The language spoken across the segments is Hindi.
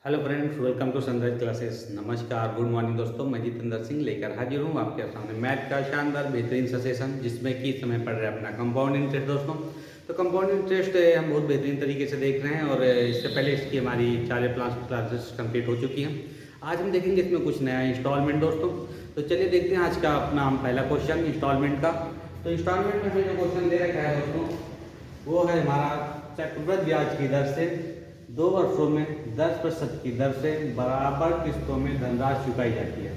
Hello friends, welcome to Sunrise Classes. नमस्कार, गुड मॉर्निंग दोस्तों। मैं जितेंद्र सिंह लेकर हाजिर हूँ आपके सामने मैथ का शानदार बेहतरीन सा सेशन, जिसमें कि इस समय पढ़ रहे हैं अपना कंपाउंड इंटरेस्ट दोस्तों। तो कंपाउंड इंटरेस्ट हम बहुत बेहतरीन तरीके से देख रहे हैं और इससे पहले इसकी हमारी 4 क्लासेस कंप्लीट हो चुकी हैं। आज हम देखेंगे इसमें कुछ नया इंस्टॉलमेंट दोस्तों। तो चलिए देखते हैं आज का अपना हम पहला क्वेश्चन इंस्टॉलमेंट का। तो इंस्टॉलमेंट में हमें जो क्वेश्चन दे रखा है दोस्तों, वो है हमारा चक्रवृद्धि ब्याज की दर से 2 वर्षों में 10% की दर से बराबर किस्तों में धनराशि चुकाई जाती है,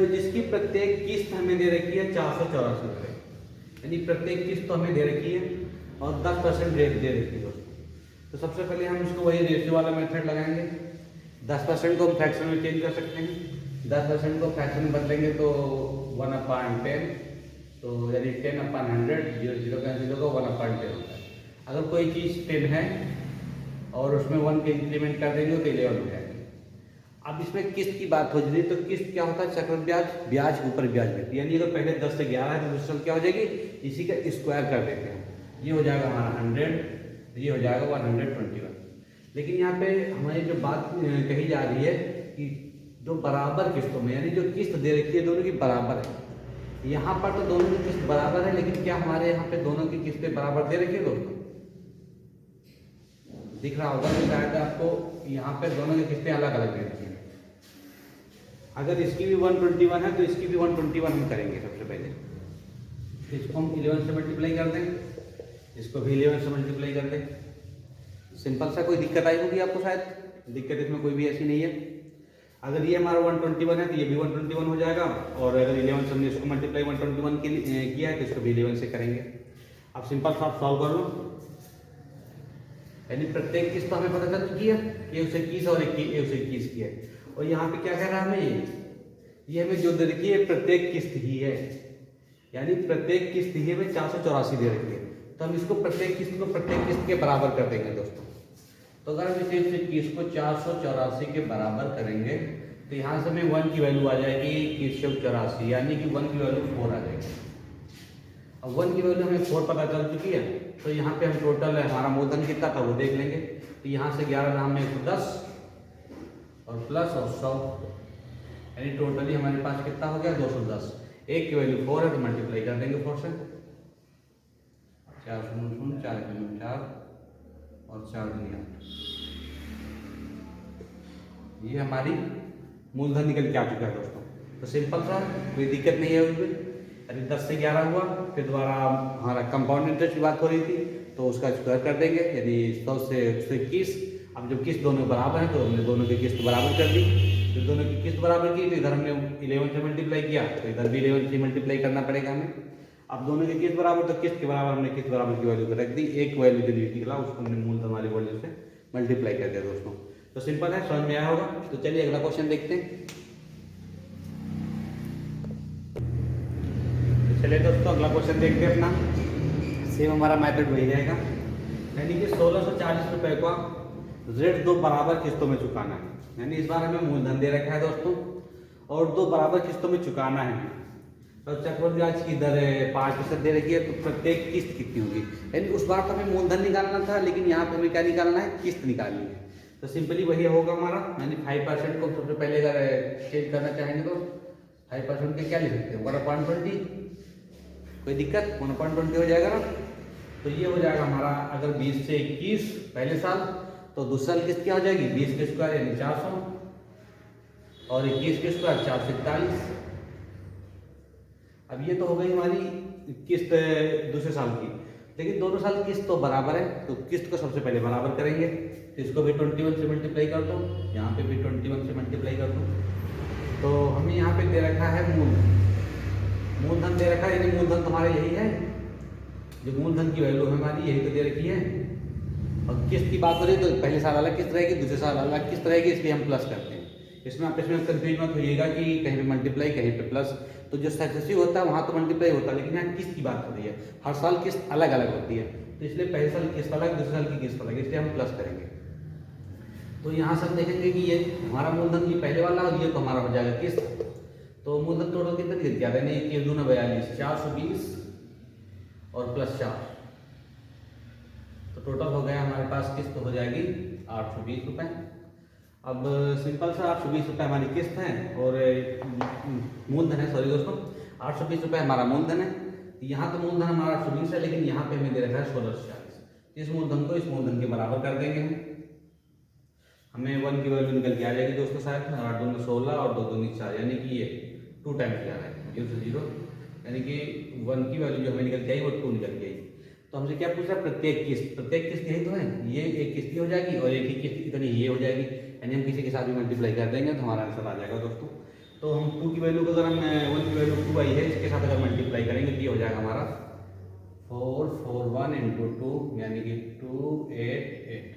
जिसकी प्रत्येक किस्त हमें दे रखी है 484 रुपये। यानी प्रत्येक किस्त तो हमें दे रखी है और 10% रेट दे रखी है दोस्तों। तो सबसे पहले हम इसको वही रेशियो वाला मेथड लगाएंगे। 10% को हम फ्रैक्शन में चेंज कर सकते हैं। 10% को फ्रैक्शन में बदलेंगे तो 1/10, तो यानी 10/100, 0 का 1/10 होता है। अगर कोई चीज़ 10 है और उसमें 1 के इंक्रीमेंट कर देंगे तो 11 हो जाएगी। अब इसमें किस्त की बात हो जाती है, तो किस्त क्या होता है? चक्रवृद्धि ब्याज, ब्याज के ऊपर ब्याज देती है। यानी अगर पहले 10 से 11 है तो दूसरा क्या हो जाएगी? इसी का स्क्वायर कर देते हैं। ये हो जाएगा हमारा 100, ये हो जाएगा 121। लेकिन यहाँ पे हमारी जो बात कही जा रही है कि जो बराबर किस्तों में, यानी जो किस्त दे रखी है दोनों की बराबर है। यहाँ पर तो दोनों की किस्त बराबर है, लेकिन क्या हमारे यहाँ पे दोनों की किस्तें बराबर दे रखी है दोस्तों? दिख रहा होगा कि शायद आपको यहाँ पे दोनों की किस्तें अलग अलग दे रखी हैं। अगर इसकी भी 121 है तो इसकी भी 121 हम करेंगे। सबसे पहले इसको हम 11 से मल्टीप्लाई कर दें, इसको भी 11 से मल्टीप्लाई कर दें। सिंपल सा। कोई दिक्कत आई होगी आपको? शायद दिक्कत इसमें कोई भी ऐसी नहीं है। अगर ये हमारा 121 है तो ये भी 121 हो जाएगा, और अगर 11 से हमने इसको मल्टीप्लाई 121 के लिए किया है तो इसको भी 11 से करेंगे। अब सिंपल सा आप सॉल्व कर लो। यानी प्रत्येक किस्त हमें पता चल चुकी है, ये उसे 21 और ये उसे 21 की है। और यहाँ पे क्या कह रहा है हमें? ये हमें जो दे रखी है प्रत्येक किस्त ही है, यानी प्रत्येक किस्त ही हमें 484 दे रखी है। तो हम इसको प्रत्येक किस्त को प्रत्येक किस्त के बराबर कर देंगे दोस्तों। तो अगर हम इसे 21 को 484 के बराबर करेंगे तो यहाँ से हमें 1 की वैल्यू आ जाएगी 2184, यानी कि 1 की वैल्यू 4 आ जाएगी। अब 1 की वैल्यू हमें 4 पता चल चुकी है, तो यहाँ पे हम टोटल हमारा मूलधन कितना था वो देख लेंगे। तो यहाँ से 11 नाम में 110 और प्लस और 100, यानी टोटली हमारे पास कितना हो गया? 210। 1 की वैल्यू 4 है तो मल्टीप्लाई कर देंगे 4 से। 4 शून्य 4 4 और 4 दिया, ये हमारी मूलधन निकल के आ चुका है दोस्तों। तो सिंपल सा, कोई दिक्कत नहीं है उसमें। अभी 10 से 11 हुआ, फिर दोबारा हमारा कंपाउंड इंटरेस्ट की बात हो रही थी तो उसका स्क्वायर कर देंगे, यानी 100 से 121। अब जब किस्त दोनों बराबर है तो हमने दोनों की किस्त बराबर कर दी। जब दोनों की किस्त बराबर की तो इधर हमने 11 से मल्टीप्लाई किया, तो इधर भी 11 से मल्टीप्लाई करना पड़ेगा हमें। अब दोनों की किस्त बराबर, तो किस्त के बराबर हमने किस्त बराबर की वैल्यू रख दी। एक वैल्यू जो निकला उसको हमने मूलधन वाली वैल्यू से मल्टीप्लाई कर दिया दोस्तों। तो सिंपल है, समझ में आया होगा। तो चलिए अगला क्वेश्चन देखते हैं। चलिए दोस्तों अगला क्वेश्चन देखते हैं अपना। सेम हमारा मेथड वही रहेगा, यानी कि 1640 रुपये का ऋण 2 बराबर किस्तों में चुकाना है। यानी इस बार हमें मूलधन दे रखा है दोस्तों और 2 बराबर किस्तों में चुकाना है। तो चक्रवृद्धि ब्याज की दर 5% दे रखी है, तो प्रत्येक किस्त कितनी होगी? यानी उस बार तो हमें मूलधन निकालना था, लेकिन यहाँ पे हमें क्या निकालना है? किस्त निकालनी है। तो सिंपली वही होगा हमारा, यानी 5% को सबसे पहले अगर चेंज करना चाहेंगे तो 5% के क्या लिख सकते हैं? 1/20। कोई दिक्कत? 1/20 हो जाएगा ना। तो ये हो जाएगा हमारा, अगर 20 से 21 पहले साल, तो दूसरा साल किस्त क्या हो जाएगी? 20 के स्क्वायर यानी 400, और 21 के स्क्वायर 441। अब ये तो हो गई हमारी किस्त दूसरे साल की, लेकिन दोनों साल किस्त तो बराबर है, तो किस्त को सबसे पहले बराबर करेंगे। तो इसको भी 21 से मल्टीप्लाई कर दो, यहाँ पे भी 21 से मल्टीप्लाई कर दो। तो हमें यहाँ पे दे रखा है मूलधन दे रखा है, यानी मूलधन तुम्हारा यही है। जो मूलधन की वैल्यू है हमारी यही तो दे रखी है। और किस्त की बात हो रही तो पहले साल अलग किस्त रहेगी, दूसरे साल अलग किस्त रहेगी, इसलिए हम प्लस करते हैं। इसमें आप इसमें कंफ्यूज मत होइएगा कि कहीं पे मल्टीप्लाई कहीं पे प्लस। तो जो सक्सेसिव होता है वहाँ तो मल्टीप्लाई होता है, लेकिन यहाँ किस्त की बात हो रही है। हर साल किस्त अलग अलग होती है, तो इसलिए पहले साल किस्त अलग, दूसरे साल की किस्त अलग, इसलिए हम प्लस करेंगे। तो यहाँ से हम देखेंगे कि ये हमारा मूलधन ये पहले वाला और ये तो हमारा हो जाएगा किस्त। तो मूलधन टोटल कितना गिर गया? यानी 1 दूना 42, 420 और प्लस 4, तो टोटल हो गया हमारे पास किस्त हो जाएगी 820 रुपये। अब सिंपल सा 820 रुपये हमारी किस्त है और मूलधन है, सॉरी दोस्तों, 820 रुपये हमारा मूलधन है। यहाँ तो मूलधन हमारा 820 है, लेकिन यहाँ पे हमें दे रखा है 1640। इस मूलधन को इस मूलधन के बराबर कर देंगे हमें 1 की वैल्यू निकल के आ जाएगी दोस्तों, शायद 8 दूनी 16 और 2 दूनी 4, यानी कि ये 2 टाइम्स किया है 0 से 0, यानी कि 1 की वैल्यू जो हमें निकल के आई वो 2 निकल के आई। तो हमसे क्या पूछ रहा है, प्रत्येक किस्त यही तो है, ये एक किस्त ही हो जाएगी और एक ही किस्त कितनी ये हो जाएगी, यानी हम किसी के साथ भी मल्टीप्लाई कर देंगे तो हमारा आंसर आ जाएगा दोस्तों। तो हम 2 की वैल्यू को अगर हम 1 की वैल्यू 2 आई है, इसके साथ अगर मल्टीप्लाई करेंगे तो ये हो जाएगा हमारा 441 × 2, यानी कि 288।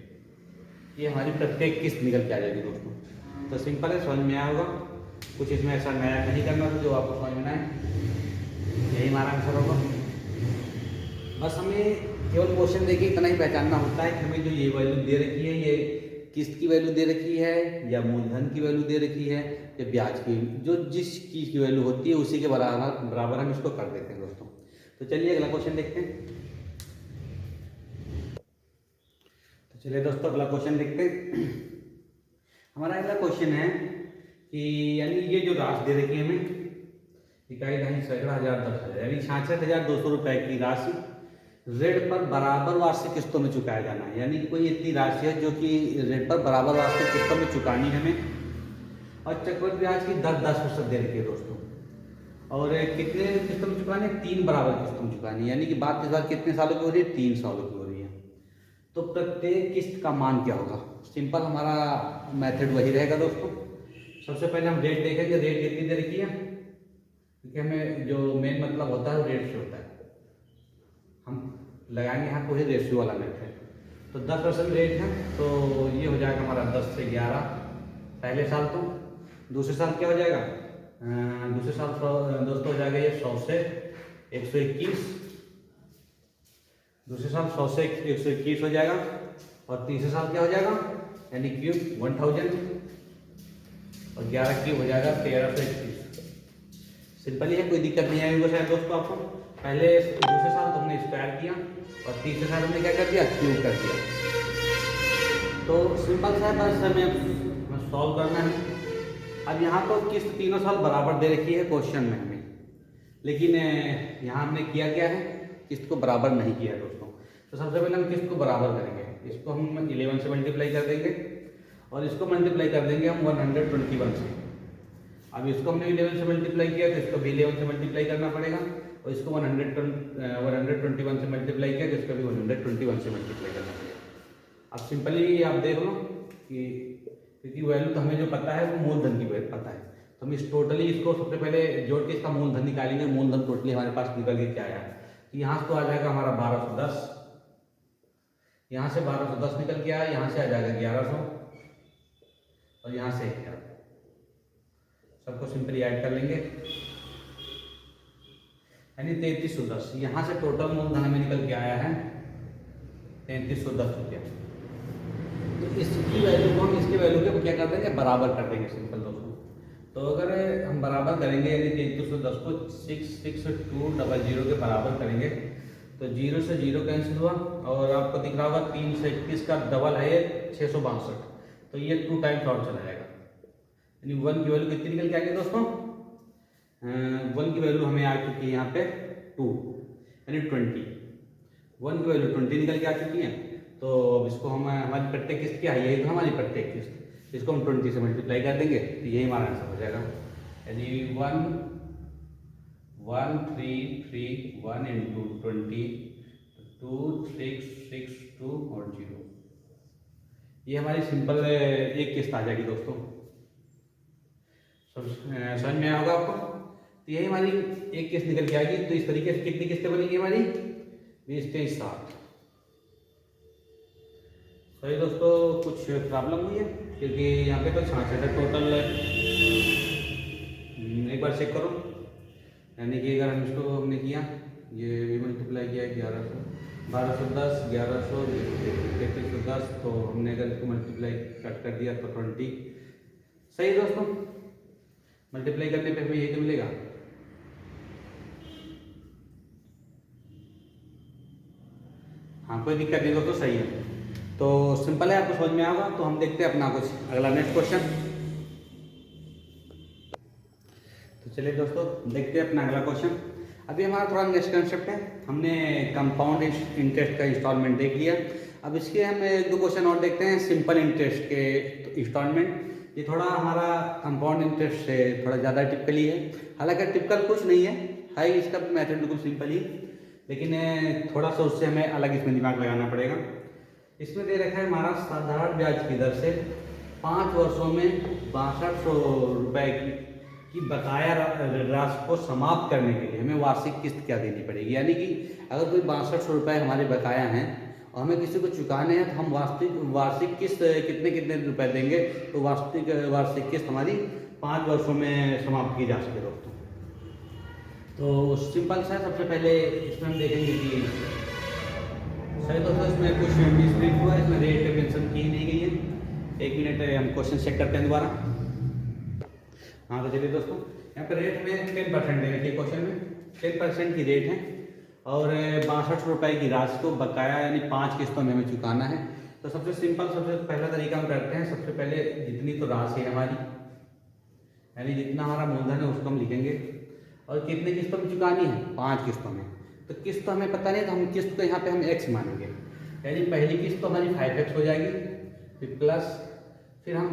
ये हमारी प्रत्येक किस्त निकल के आ जाएगी दोस्तों। तो सिंपल है, समझ में आया होगा, कुछ इसमें ऐसा नया नहीं करना था जो आपको समझ में आए, यही हमारा आंसर होगा। बस हमें केवल क्वेश्चन देखिए इतना ही पहचानना होता है कि हमें जो ये वैल्यू दे रखी है, ये किस्त की वैल्यू दे रखी है या मूलधन की वैल्यू दे रखी है या ब्याज की, जो जिस चीज़ की वैल्यू होती है उसी के बराबर हम इसको कर देते हैं दोस्तों। तो चलिए अगला क्वेश्चन देखते हैं। तो चलिए दोस्तों अगला क्वेश्चन देखते हैं। हमारा अगला क्वेश्चन है कि यानी ये जो राशि दे रखी है हमें, इकाई दहाई सैकड़ा हजार 10,000, यानी 66,200 रुपये की राशि ऋण पर बराबर वार्षिक किस्तों में चुकाया जाना है। यानी कोई इतनी राशि है जो कि ऋण पर बराबर वार्षिक किस्तों में चुकानी है हमें, और चक्रवृद्धि ब्याज की दर 10% दे रखी है दोस्तों। और कितने किस्तों में चुकानी है, 3 बराबर किस्तों में चुकानी है, यानी कि बात इस बार कितने सालों की हो रही है, 3 सालों की हो रही है। तो प्रत्येक किस्त का मान क्या होगा, सिंपल हमारा मेथड वही रहेगा दोस्तों। सबसे पहले हम रेट देखेंगे, रेट कितनी दे रखी है, क्योंकि हमें जो मेन मतलब होता है वो रेट से होता है, हम लगाएंगे यहाँ कोई रेशियो वाला मेथड। तो 10% रेट है, तो ये हो जाएगा हमारा 10 से 11 पहले साल। तो दूसरे साल क्या हो जाएगा, दूसरे साल दोस्तों हो जाएगा ये 100 से 121, दूसरे साल 100 से 121 हो जाएगा, और तीसरे साल क्या हो जाएगा, यानी क्यूब 1000, और 11 क्यूब हो जाएगा 13 से 21। सिंपल ही है, कोई दिक्कत नहीं आएगी शायद दोस्तों आपको। पहले दूसरे साल तो हमने स्क्वायर किया और तीसरे साल हमने क्या कर दिया, क्यूब कर दिया। तो सिंपल सा है, बस हमें सॉल्व करना है। अब यहाँ तो किस्त तीनों साल बराबर दे रखी है क्वेश्चन में हमें, लेकिन यहाँ हमने किया क्या है, किस्त को बराबर नहीं किया दोस्तों। तो सबसे पहले हम किस्त को बराबर करेंगे, इसको हम 11 से मल्टीप्लाई कर देंगे और इसको मल्टीप्लाई कर देंगे हम 121 से। अब इसको हमने 11 से मल्टीप्लाई किया तो इसको भी 11 से मल्टीप्लाई करना पड़ेगा, और इसको 121 से मल्टीप्लाई किया तो इसको भी 121 से मल्टीप्लाई करना पड़ेगा। अब सिंपली आप देख लो कि क्योंकि वैल्यू तो हमें जो पता है वो मूलधन की वैल्यू पता है, तो हम इस टोटली इसको सबसे पहले जोड़ के इसका मूलधन निकालेंगे। मूलधन टोटली हमारे पास निकल के क्या आया, यहाँ से तो आ जाएगा हमारा 1210, यहाँ से 1210 निकल के आया, यहाँ से आ जाएगा 1100 और यहाँ से 1100। सबको सिंपली ऐड कर लेंगे, यानी 3310। यहाँ से टोटल मूलधन हमें निकल के आया है 3310 रुपया। तो इसकी वैल्यू को हम इसकी वैल्यू के क्या कर देंगे, बराबर कर देंगे सिंपल दोस्तों। तो अगर हम बराबर करेंगे, यानी 3310 को 66200 के बराबर करेंगे, तो 0 से 0 कैंसिल हुआ, और आपको दिख रहा होगा 3 से 21 का डबल है ये 662, तो ये 2 टाइम्स और चला जाएगा, यानी 1 की वैल्यू कितनी निकल के आएगी दोस्तों, 1 की वैल्यू हमें आ चुकी है यहाँ पे 2, यानी 20। 1 की वैल्यू 20 निकल के आ चुकी है। तो अब इसको हम, हमारी प्रत्येक किस्त क्या है, यही तो हमारी प्रत्येक किस्त, इसको हम 20 से मल्टीप्लाई कर देंगे तो यही हमारा आंसर हो जाएगा, यानी 11331 इंटू 20, 2662 और 0, ये हमारी सिंपल एक किस्त आ जाएगी दोस्तों। समझ में आया होगा आपको। तो यही हमारी एक किस्त निकल के आएगी। तो इस तरीके से कितनी किस्तें बनेंगी हमारी, 20 23 60। सही दोस्तों, कुछ प्रॉब्लम हुई है, क्योंकि यहाँ पे तो 66 है टोटल। एक बार चेक करो, यानी कि अगर हम इसको हमने किया, ये भी मल्टीप्लाई किया 1100, 1210, 1100, 3310, तो हमने अगर इसको मल्टीप्लाई कट कर दिया तो 20। सही दोस्तों, मल्टीप्लाई करने पे हमें यही तो मिलेगा। हाँ, कोई दिक्कत नहीं दोस्तों, सही है। तो सिंपल है, आपको समझ में आएगा। तो हम देखते हैं अपना कुछ अगला नेक्स्ट क्वेश्चन। तो चलिए दोस्तों देखते हैं अपना अगला क्वेश्चन। अभी हमारा थोड़ा नेक्स्ट कंसेप्ट है, हमने कंपाउंड इंटरेस्ट का इंस्टॉलमेंट देख लिया। अब इसके हम एक दो क्वेश्चन और देखते हैं सिंपल इंटरेस्ट के इंस्टॉलमेंट। ये थोड़ा हमारा कंपाउंड इंटरेस्ट से थोड़ा ज़्यादा टिपिकली है, हालांकि टिपिकल कुछ नहीं है इसका मेथड बिल्कुल सिंपल ही, लेकिन थोड़ा सा उससे हमें अलग इसमें दिमाग लगाना पड़ेगा। इसमें दे रखा है हमारा साधारण ब्याज की दर से 5 वर्षों में 6200 रुपये की बकाया राशि को समाप्त करने के लिए हमें वार्षिक किस्त क्या देनी पड़ेगी। यानी कि अगर कोई 6200 रुपये हमारे बकाया हैं और हमें किसी को चुकाने हैं, तो हम वार्षिक किस्त कितने कितने रुपए देंगे, तो वार्षिक किस्त हमारी 5 वर्षों में समाप्त की जा सके दोस्तों। तो सिंपल सा सबसे पहले इसमें हम देखेंगे कि सही दोस्तों इसमें कुछ मिसप्रिंट हुआ है, इसमें रेट मेंशन की नहीं गई है। 1 मिनट हम क्वेश्चन चेक करते हैं दोबारा। हाँ तो चलिए दोस्तों, यहाँ पर रेट में 10% दे रखी है क्वेश्चन में, 10% की रेट है और 6200 रुपये की राशि को बकाया यानी 5 किस्तों में हमें चुकाना है। तो सबसे सिंपल सबसे पहला तरीका हम करते हैं, सबसे पहले जितनी तो राशि है हमारी, यानी जितना हमारा मूलधन है उसको हम लिखेंगे और कितने किस्तों में चुकानी है, 5 किस्तों में। तो किस्त तो हमें पता नहीं, तो हम किस्त को यहाँ पे हम x मानेंगे, यानी पहली किस्त तो हमारी 5x हो जाएगी, फिर प्लस फिर हम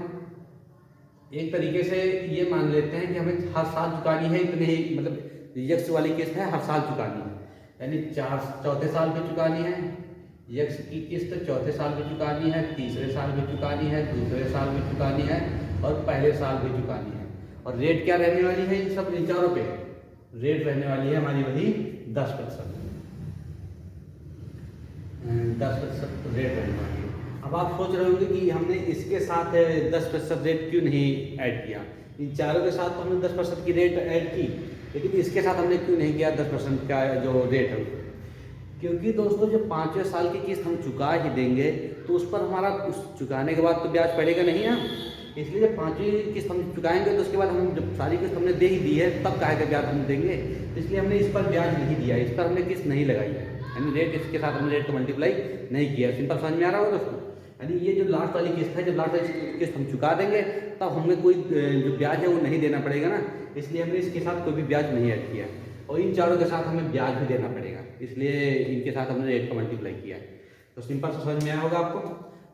एक तरीके से ये मान लेते हैं कि हमें हर साल चुकानी है इतने ही, मतलब यक्स वाली किस्त है हर साल चुकानी है, यानी चौथे साल पे चुकानी है। यक्स की किस्त चौथे साल पे चुकानी है, तीसरे साल पे चुकानी है, दूसरे साल पे चुकानी है और पहले साल पे चुकानी है। और रेट क्या रहने वाली है इन सब चारों पे, रेट रहने वाली है हमारी वही 10%, 10% रेट रहने वाली है। अब आप सोच रहे होंगे कि हमने इसके साथ 10% रेट क्यों नहीं ऐड किया। इन चारों के साथ तो हमने 10% की रेट ऐड की, लेकिन इसके साथ हमने क्यों नहीं किया 10% का जो रेट है। क्योंकि दोस्तों जब 5वें साल की किस्त हम चुका ही देंगे तो उस पर हमारा उस चुकाने के बाद तो ब्याज पड़ेगा नहीं ना, इसलिए जब 5वीं किस्त हम चुकाएंगे तो उसके बाद हम जब सारी किस्त हमने दे ही दी है तब काहे का ब्याज हम देंगे, तो इसलिए हमने इस पर ब्याज नहीं दिया, इस पर हमने किस्त नहीं लगाई है, यानी रेट इसके साथ हमने रेट को मल्टीप्लाई नहीं किया। सिंपल समझ में आ रहा होगा दोस्तों। यानी ये जो लास्ट वाली किस्त है, जब लास्ट वाली किस्त हम चुका देंगे तब हमें कोई जो ब्याज है वो नहीं देना पड़ेगा ना, इसलिए हमने इसके साथ कोई भी ब्याज नहीं ऐड किया। और इन चारों के साथ हमें ब्याज भी देना पड़ेगा, इसलिए इनके साथ हमने रेट को मल्टीप्लाई किया है। तो सिंपल से समझ में आया होगा आपको,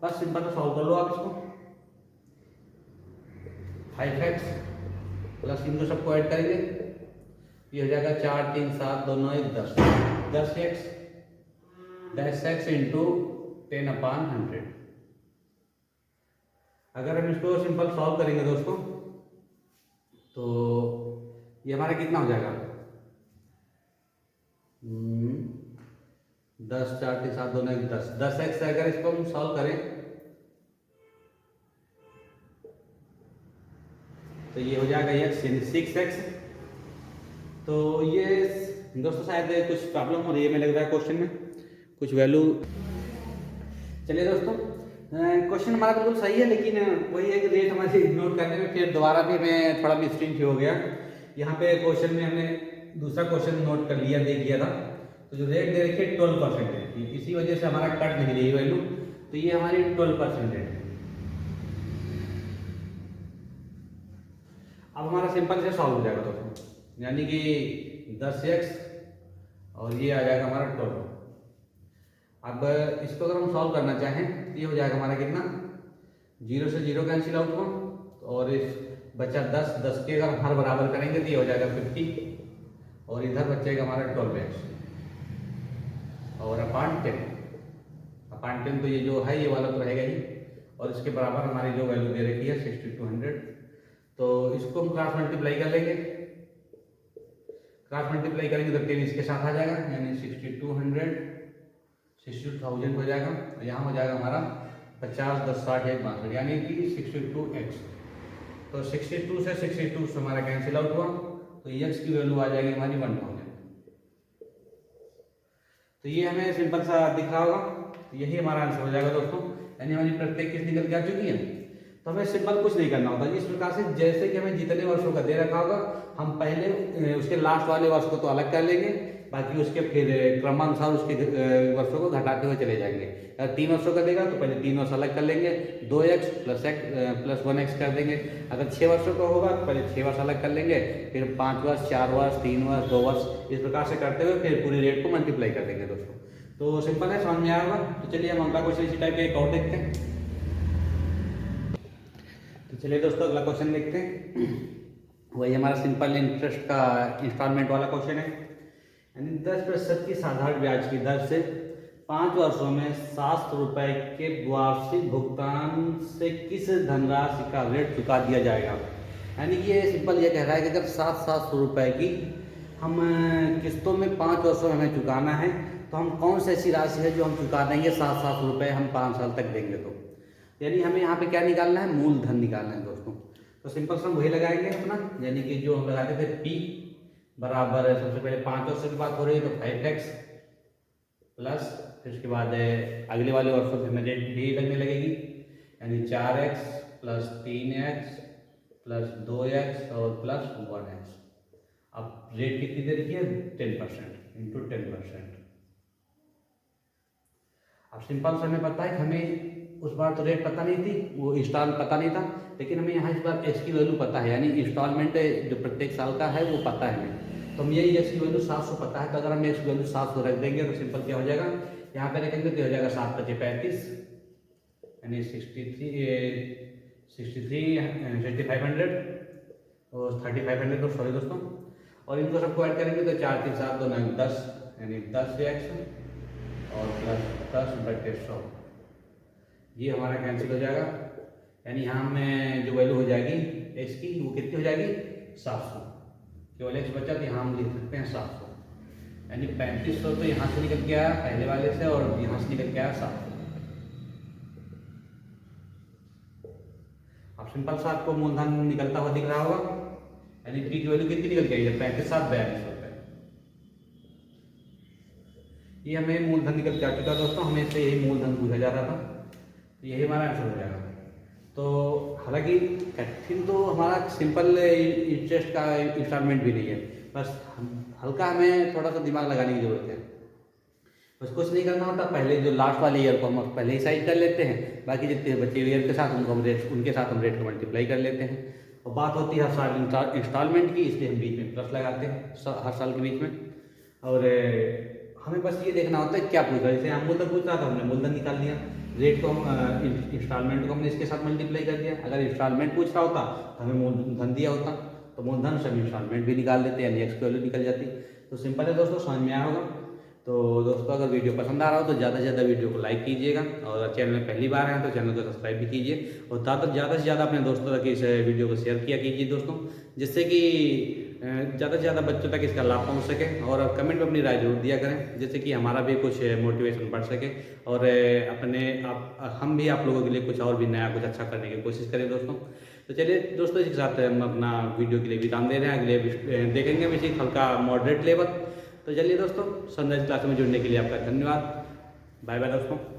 बस सिंपल से सॉल्व कर लो आप इसको। 5x प्लस इनको सबको ऐड करेंगे, ये हो जाएगा 4 3 7 2 9 10, 10x 10x इंटू 10/100। अगर हम इसको सिंपल सॉल्व करेंगे दोस्तों तो ये हमारा कितना हो जाएगा, 10 4 3 7 2 9 10, 10x अगर इसको हम सॉल्व करें तो ये हो जाएगा x यानी 6x। तो ये दोस्तों शायद कुछ प्रॉब्लम हो रही है, मुझे लग रहा है क्वेश्चन में कुछ वैल्यू। चलिए दोस्तों क्वेश्चन हमारा बिल्कुल सही है, लेकिन वही है कि रेट हमारी नोट करने में फिर दोबारा भी हमें थोड़ा मिस्टेक हो गया। यहाँ पे क्वेश्चन में हमने दूसरा क्वेश्चन नोट कर लिया, देख लिया था, तो जो रेट दे रखी है 12% है, इसी वजह से हमारा कट नहीं रही वैल्यू, तो ये हमारी 12% है। अब हमारा सिंपल से सॉल्व हो जाएगा दोस्तों, यानी कि 10x और ये आ जाएगा हमारा 12। अब इसको अगर हम सॉल्व करना चाहें तो ये हो जाएगा हमारा कितना, 0 से 0 कैंसिल आउट हुआ और इस बचा 10, 10 के अगर हर बराबर करेंगे तो ये हो जाएगा 50 और इधर बचेगा हमारा 12x और अपॉन 10 तो ये जो है ये वाला तो रहेगा ही, और इसके बराबर हमारी जो वैल्यू दे रखी है 6200, तो इसको हम क्रॉस मल्टीप्लाई कर लेंगे, क्रॉस मल्टीप्लाई करेंगे तो 10 इसके साथ आ जाएगा, यानी 62,000 हो जाएगा, और यहाँ हो जाएगा हमारा 50 10 60 1 62, यानी कि 62x। तो 62 से 62 से हमारा कैंसिल आउट हुआ, तो x की वैल्यू आ जाएगी हमारी 1000। तो ये हमें सिंपल सा दिख रहा होगा, तो यही हमारा आंसर हो जाएगा दोस्तों, यानी हमारी प्रत्येक किस्त निकल के आ चुकी है। तो हमें सिंपल कुछ नहीं करना होता, इस प्रकार से जैसे कि हमें जितने वर्षों का दे रखा होगा हम पहले उसके लास्ट वाले वर्ष को तो अलग कर लेंगे, बाकी उसके फिर क्रमानुसार उसके वर्षों को घटाते हुए चले जाएंगे। अगर 3 वर्षों का देगा तो पहले 3 वर्ष अलग कर लेंगे, 2x प्लस 1x कर देंगे। अगर 6 वर्षों का होगा तो पहले 6 वर्ष अलग कर लेंगे, फिर 5 वर्ष, 4 वर्ष, 3 वर्ष, 2 वर्ष, इस प्रकार से करते हुए फिर पूरी रेट को मल्टीप्लाई कर देंगे दोस्तों। तो सिंपल है, समझ में आया होगा। तो चलिए हम अगला क्वेश्चन इसी टाइप का एक और देखते हैं। तो चलिए दोस्तों अगला क्वेश्चन देखते हैं। वही हमारा सिंपल इंटरेस्ट का इंस्टॉलमेंट वाला क्वेश्चन है। यानी 10% की साधारण ब्याज की दर से 5 वर्षों में 700 रुपये के वार्षिक भुगतान से किस धनराशि का ऋण चुका दिया जाएगा। यानी ये सिंपल ये कह रहा है कि अगर 700 रुपये की हम किस्तों में 5 वर्षों में हमें चुकाना है तो हम कौन सी ऐसी राशि है जो हम चुका देंगे 700 रुपये हम 5 साल तक देंगे। तो यानी हमें यहाँ पे क्या निकालना है, मूलधन निकालना है दोस्तों। तो सिंपल सम वही लगाएंगे अपना, यानी कि जो हम लगाते थे P बराबर सबसे पहले 5 वर्षों की बात हो रही है तो 5x प्लस फिर उसके बाद अगले वाले वर्षों में हमें रेट भी लगने लगेगी, यानी 4x plus 3x plus 2x और प्लस 1x। अब रेट कितनी दे रखी है, 10% इंटू 10%। अब सिंपल से हमें पता है कि हमें उस बार तो रेट पता नहीं थी, वो इंस्टॉल पता नहीं था, लेकिन हमें यहाँ इस बार एक्स की वैल्यू पता है, यानी इंस्टॉलमेंट जो प्रत्येक साल का है वो पता है हमें। तो हम यही एक्स की वैल्यू 700 पता है, तो अगर हम एक्स की वैल्यू 700 रख देंगे तो सिंपल क्या हो जाएगा, यहाँ पे रखेंगे तो हो जाएगा 7 × 35 यानी 6500 और 3500 तो सॉरी दोस्तों, और इनको सबको ऐड करेंगे तो 4 3 7 2 9 10 यानी 10x और प्लस 10/100 ये हमारा कैंसिल हो जाएगा। यानी यहाँ में जो वैल्यू हो जाएगी एक्स की वो कितनी हो जाएगी 700, केवल एक्स बचा तो यहाँ हम लिख सकते हैं 700, यानी 3500 तो यहाँ से निकल के आया पहले वाले से और यहाँ से निकल के आया 700। अब सिंपल सा आपको मूलधन निकलता हुआ दिख रहा होगा, यानी पी की वैल्यू कितनी निकल के आई है 35,742 रुपये। ये हमें मूलधन निकल के आ चुका दोस्तों, हमें से यही मूलधन पूछा जा रहा था, तो यही हमारा आंसर हो जाएगा। तो हालांकि कठिन तो हमारा सिंपल इंटरेस्ट का इंस्टॉलमेंट भी नहीं है, बस हल्का हमें थोड़ा सा दिमाग लगाने की जरूरत है। बस कुछ नहीं करना होता, पहले जो लास्ट वाले ईयर को हम पहले ही साइड कर लेते हैं, बाकी जितने बचे हुए ईयर के साथ उनके साथ हम रेट को मल्टीप्लाई कर लेते हैं। और बात होती है हर साल इंस्टॉलमेंट की, इसलिए हम बीच में प्लस लगाते हैं हर साल के बीच में। और हमें बस ये देखना होता है क्या पूछ रहा है, जैसे हम मूलधन पूछ रहा था हमने मूलधन निकाल दिया, रेट को हम इंस्टॉलमेंट को हमने इसके साथ मल्टीप्लाई कर दिया। अगर इंस्टॉलमेंट पूछ रहा होता तो हमें मूलधन दिया होता, तो मूलधन से हम इंस्टॉलमेंट भी निकाल देते, यानी एक्स की वैल्यू निकल जाती। तो सिंपल है दोस्तों, समझ में आया होगा। तो दोस्तों अगर वीडियो पसंद आ रहा हो तो ज़्यादा से ज़्यादा वीडियो को लाइक कीजिएगा, और चैनल में पहली बार हैं तो चैनल को सब्सक्राइब भी कीजिए, और ज़्यादा से ज़्यादा अपने दोस्तों तक इस वीडियो को शेयर किया कीजिए दोस्तों, जिससे कि ज़्यादा से ज़्यादा बच्चों तक इसका लाभ पहुंच सके। और कमेंट में अपनी राय जरूर दिया करें, जिससे कि हमारा भी कुछ मोटिवेशन बढ़ सके, और हम भी आप लोगों के लिए कुछ और भी नया कुछ अच्छा करने की कोशिश करें दोस्तों। तो चलिए दोस्तों, इसके साथ हम अपना वीडियो के लिए विराम दे रहे हैं, अगले देखेंगे बेसिक हल्का मॉडरेट लेवल। तो चलिए दोस्तों, सनराइज क्लास में जुड़ने के लिए आपका धन्यवाद। बाय बाय दोस्तों।